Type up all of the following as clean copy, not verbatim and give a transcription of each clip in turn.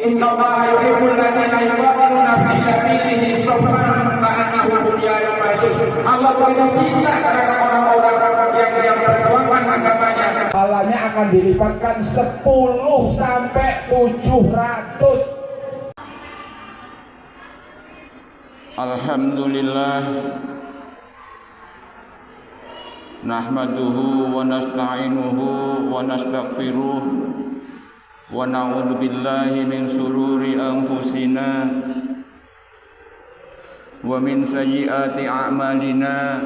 Innallaha yuhibbul ladzina yuqatiluna fi sabilihi saffan ka'annahum bunyanun marsus. Allah begitu cinta terhadap orang-orang yang berjuang agamanya. Pahalanya akan dilipatkan 10 sampai 700. Alhamdulillah, nahmaduhu wa nasta'inuhu wa nastaghfiruh wa na'udzu billahi min shururi anfusina wa min sayyiati a'malina.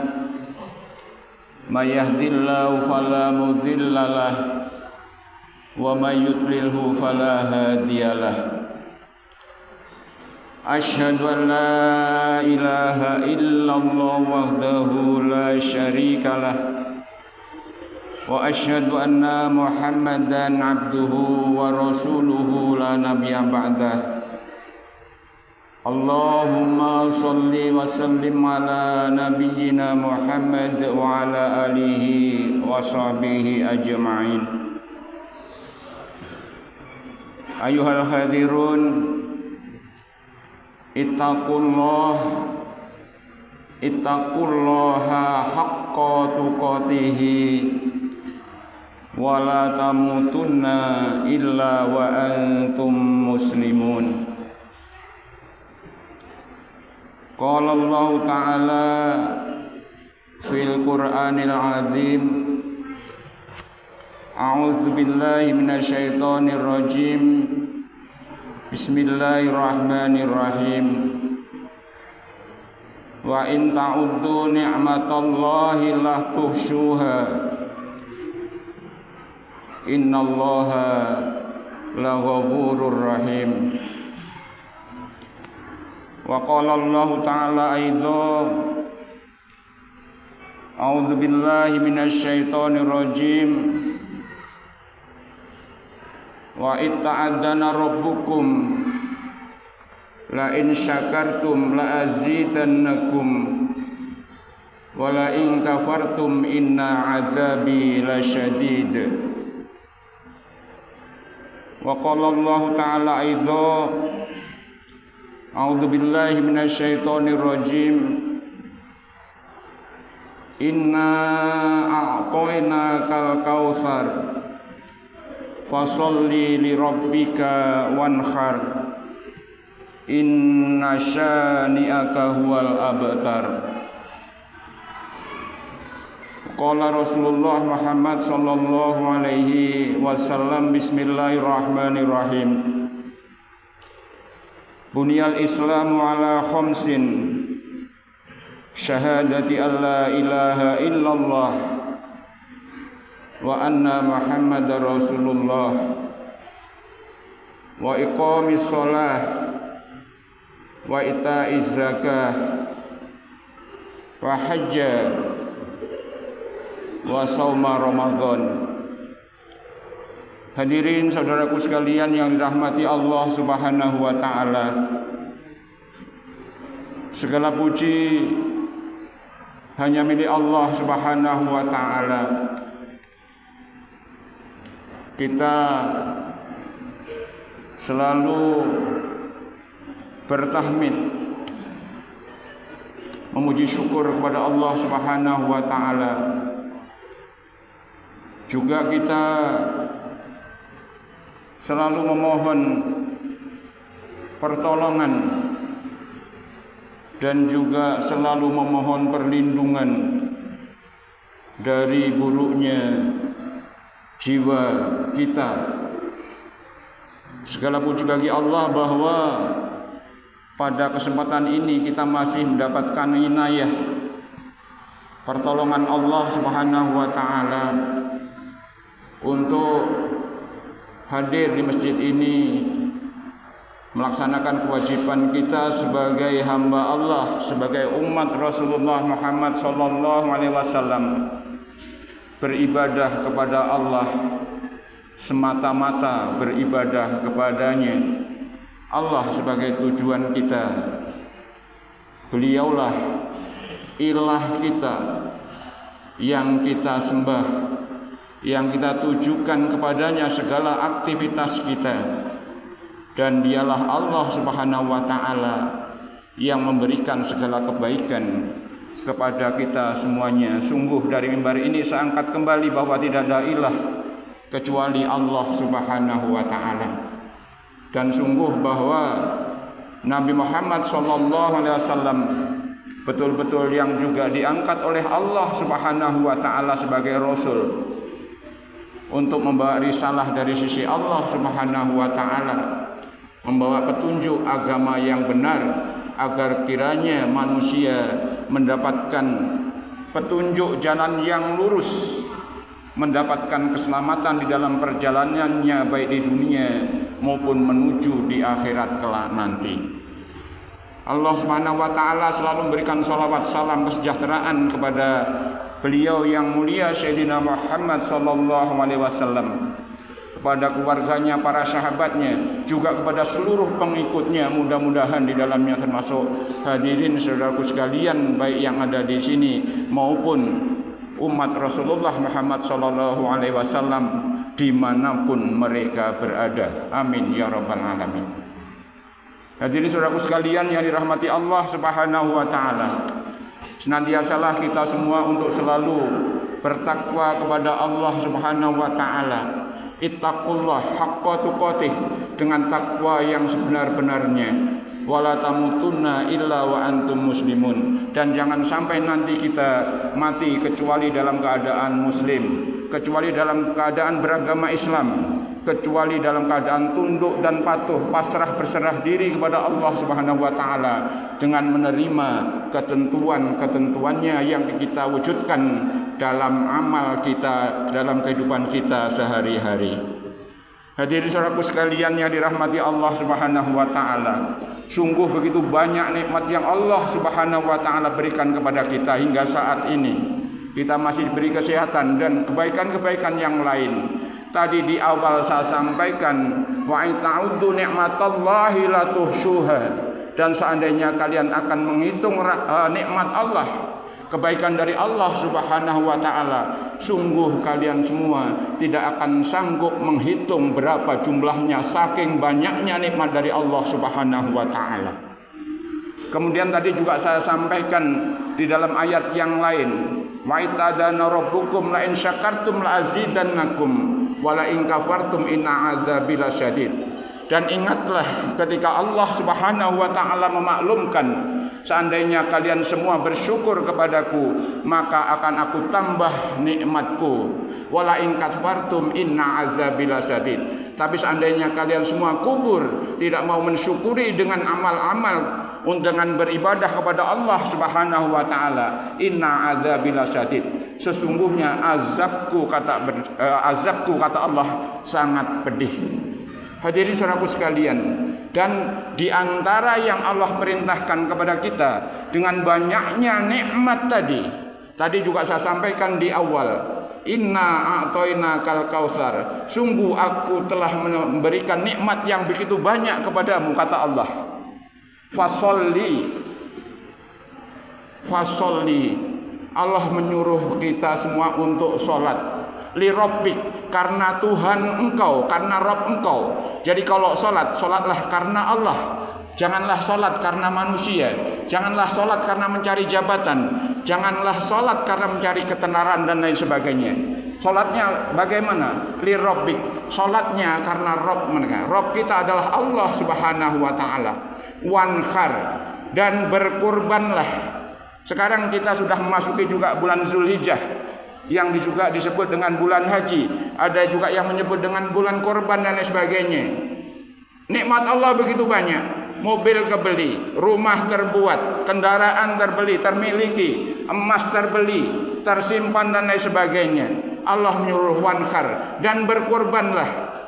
May yahdihillahu fala mudhillalah wa may yudlilhu fala hadiyalah. Asyhadu an la ilaha illallah wahdahu la syarikalah wa asyhadu anna Muhammadan abduhu wa rasuluhu la nabiyya ba'dah. Allahumma shalli wa sallim ala nabiyyina Muhammad wa ala alihi wa sahbihi ajma'in. Ayuhal hadirun, ittaqullaha haqqa tuqatihi wa la tamutunna illa wa antum muslimun. Qala Allah Ta'ala fil Qur'anil Azim, a'udzu billahi minasyaitonir rajim. Bismillahirrahmanirrahim. Wa in ta'uddu ni'matallahi la tuhsuha. Innallaha laghafurur rahim. Wa qala Allah Ta'ala aidza, a'udzu billahi minasyaitonir rajim. Wa itta'adzana rabbukum la in syakartum la azidannakum wa la in kafartum inna azabi lasyadid. Wa qala Allah Ta'ala aidza, a'udzu billahi minasyaitonir rajim. Inna a'tainakal kautsar fasolli li rabbika wanhar inna syani'aka huwal abtar. Qala Rasulullah Muhammad sallallahu alaihi wasallam, bismillahirrahmanirrahim. Bunyal islamu ala khamsin, syahadati an la ilaha illallah wa anna Muhammadar Rasulullah wa iqamis shalah wa ita'iz zakah wa hajja wa shauma Ramadan. Hadirin saudaraku sekalian yang dirahmati Allah Subhanahu wa taala, segala puji hanya milik Allah Subhanahu wa taala. Kita selalu bertahmid, memuji syukur kepada Allah Subhanahu wa taala. Juga kita selalu memohon pertolongan dan juga selalu memohon perlindungan dari buruknya jiwa kita. Segala puji bagi Allah bahwa pada kesempatan ini kita masih mendapatkan inayah, pertolongan Allah Subhanahu wa taala untuk hadir di masjid ini, melaksanakan kewajiban kita sebagai hamba Allah, sebagai umat Rasulullah Muhammad sallallahu alaihi wasallam, beribadah kepada Allah, semata-mata beribadah kepadanya. Allah sebagai tujuan kita. Beliaulah ilah kita yang kita sembah, yang kita tujukan kepadanya segala aktivitas kita. dan dialah Allah Subhanahu wa taala yang memberikan segala kebaikan kepada kita semuanya. Sungguh dari mimbar ini saya angkat kembali bahwa tidak ada ilah kecuali Allah Subhanahu wa taala. Dan sungguh bahwa Nabi Muhammad sallallahu alaihi wasallam betul-betul yang juga diangkat oleh Allah Subhanahu wa taala sebagai rasul untuk membawa risalah dari sisi Allah Subhanahu wa taala, membawa petunjuk agama yang benar agar kiranya manusia mendapatkan petunjuk jalan yang lurus, mendapatkan keselamatan di dalam perjalanannya baik di dunia maupun menuju di akhirat kelak nanti. Allah Subhanahu wa taala selalu memberikan salawat salam kesejahteraan kepada beliau yang mulia Sayyidina Muhammad sallallahu alaihi wasallam, kepada keluarganya, para sahabatnya, juga kepada seluruh pengikutnya. Mudah-mudahan di dalamnya termasuk hadirin saudaraku sekalian, baik yang ada di sini maupun umat Rasulullah Muhammad sallallahu alaihi wasallam dimanapun mereka berada. Amin ya rabbal alamin. Hadirin saudaraku sekalian yang dirahmati Allah Subhanahu wa taala, senantiasalah kita semua untuk selalu bertakwa kepada Allah Subhanahu wa taala. Ittaqullah haqqa tuqatih, dengan takwa yang sebenar-benarnya. Wala tamutunna illa wa antum muslimun, dan jangan sampai nanti kita mati kecuali dalam keadaan muslim, kecuali dalam keadaan beragama Islam, kecuali dalam keadaan tunduk dan patuh, pasrah berserah diri kepada Allah Subhanahu wa taala dengan menerima ketentuan-ketentuannya yang kita wujudkan dalam amal kita, dalam kehidupan kita sehari-hari. Hadirin saudaraku sekalian yang dirahmati Allah Subhanahu wa taala, sungguh begitu banyak nikmat yang Allah Subhanahu wa taala berikan kepada kita hingga saat ini. Kita masih diberi kesehatan dan kebaikan-kebaikan yang lain. Tadi di awal saya sampaikan, wa ta'uddu ni'matallahi la tuhsuha, dan seandainya kalian akan menghitung nikmat Allah, kebaikan dari Allah Subhanahu wa taala, sungguh kalian semua tidak akan sanggup menghitung berapa jumlahnya, saking banyaknya nikmat dari Allah Subhanahu wa taala. Kemudian tadi juga saya sampaikan di dalam ayat yang lain, wa itadana rabbukum la in syakartum la azidannakum wala in kafartum inna adzabi lasyadid. Dan ingatlah ketika Allah Subhanahu wa taala memaklumkan, seandainya kalian semua bersyukur kepadaku, maka akan aku tambah nikmatku. Wala in kafartum inna azabi lasyadid. Tapi seandainya kalian semua kufur, tidak mau mensyukuri dengan amal-amal, dengan beribadah kepada Allah Subhanahu wa taala, inna azabi lasyadid, sesungguhnya azabku kata Allah sangat pedih. Hadirin saudaraku sekalian, dan di antara yang Allah perintahkan kepada kita dengan banyaknya nikmat tadi juga saya sampaikan di awal, inna a'toina kal kautsar, sungguh aku telah memberikan nikmat yang begitu banyak kepadamu, kata Allah. Fasolli, Allah menyuruh kita semua untuk sholat. Li rabbik, karena Tuhan engkau, karena Rabb engkau. Jadi kalau sholat, sholatlah karena Allah. Janganlah sholat karena manusia. Janganlah sholat karena mencari jabatan. Janganlah sholat karena mencari ketenaran dan lain sebagainya. Sholatnya bagaimana? Li rabbik, sholatnya karena Rabb mereka. Rabb kita adalah Allah Subhanahu wa ta'ala. Wanhar, dan berkurbanlah. Sekarang kita sudah memasuki juga bulan Zulhijjah, yang juga disebut dengan bulan haji. Ada juga yang menyebut dengan bulan korban dan lain sebagainya. Nikmat Allah begitu banyak. Mobil kebeli, rumah terbuat, kendaraan terbeli, termiliki, emas terbeli, tersimpan dan lain sebagainya. Allah menyuruh wanhar, dan berkorbanlah.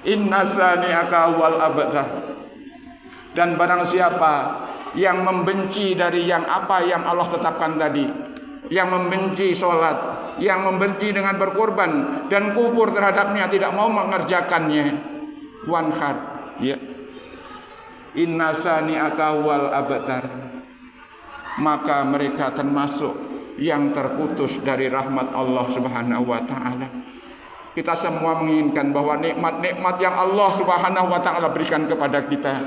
Inna sani'aka wal abtar, dan barang siapa yang membenci dari yang apa yang Allah tetapkan tadi, yang membenci sholat, yang membenci dengan berkorban dan kufur terhadapnya, tidak mau mengerjakannya, wanhar, ya, inna sani'aka wal abtar, maka mereka termasuk yang terputus dari rahmat Allah Subhanahu wa ta'ala. Kita semua menginginkan bahwa nikmat-nikmat yang Allah Subhanahu wa taala berikan kepada kita,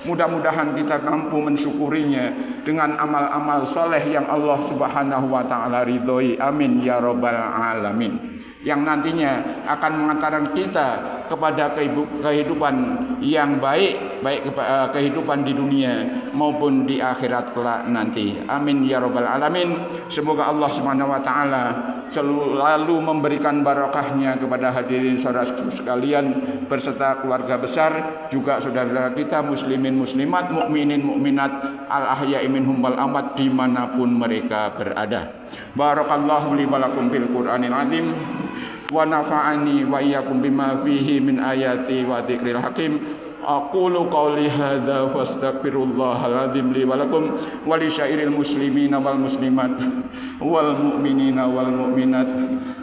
mudah-mudahan kita mampu mensyukurinya dengan amal-amal soleh yang Allah Subhanahu wa taala ridhoi. Amin ya rabbal alamin. Yang nantinya akan mengantarkan kita kepada kehidupan yang baik, kehidupan di dunia maupun di akhirat kelak nanti. Amin ya rabbal alamin. Semoga Allah Subhanahu wa taala selalu memberikan barakahnya kepada hadirin saudara sekalian berserta keluarga besar, juga saudara kita muslimin muslimat, mukminin mukminat, al ahya'i minhum wal amwat dimanapun mereka berada. Barakallahu li wa lakum bil Qur'anil azim wa nafa'ani wa iyyakum bima fihi min ayati wa dzikril hakim. Aqulu qawli hadza wastaghfirullahal azim li wa lakum wa li syairil muslimina wal muslimat wal mu'minina wal mu'minat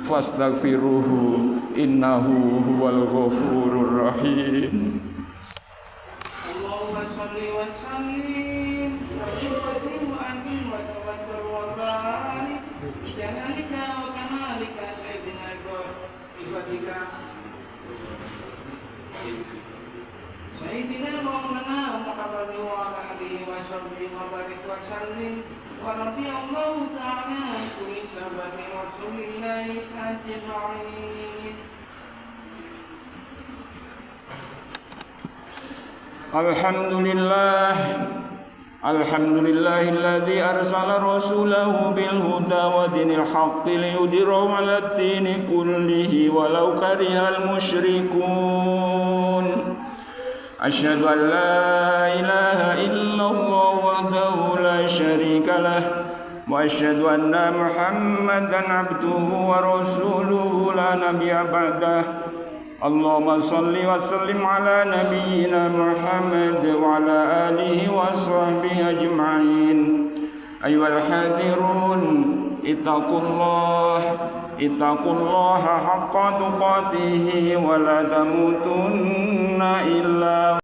fastaghfiruhu innahu huwal ghafurur rahim. Allahumma shalli wa sallim wa yusallim wa an'im wa tawakkal wa barik jalalika wa kamalika sayyidina ibadika Sayyidina Maulana Muhammad wa alihi wa sahbihi wa barik wa sallim wa radiyallahu ta'ala an kulli sahabati rasulillahi ajma'in. Alhamdulillah, alhamdulillahilladzi arsala rasulahu bil huda wa dinil haqqi liyudhhirahu 'alad dini kullihi walau karihal musyrikun. Asyhadu an la ilaha illallah wahdahu la syarika lah wa asyhadu anna Muhammadan abduhu wa rasuluhu la nabiyya ba'dah. Allahumma salli wa sallim ala nabiyyina Muhammad wa ala alihi wa sahbihi ajma'in. Ayyuhal hadirun ittaqullaha haqqa tuqatih wa la tamutunna illa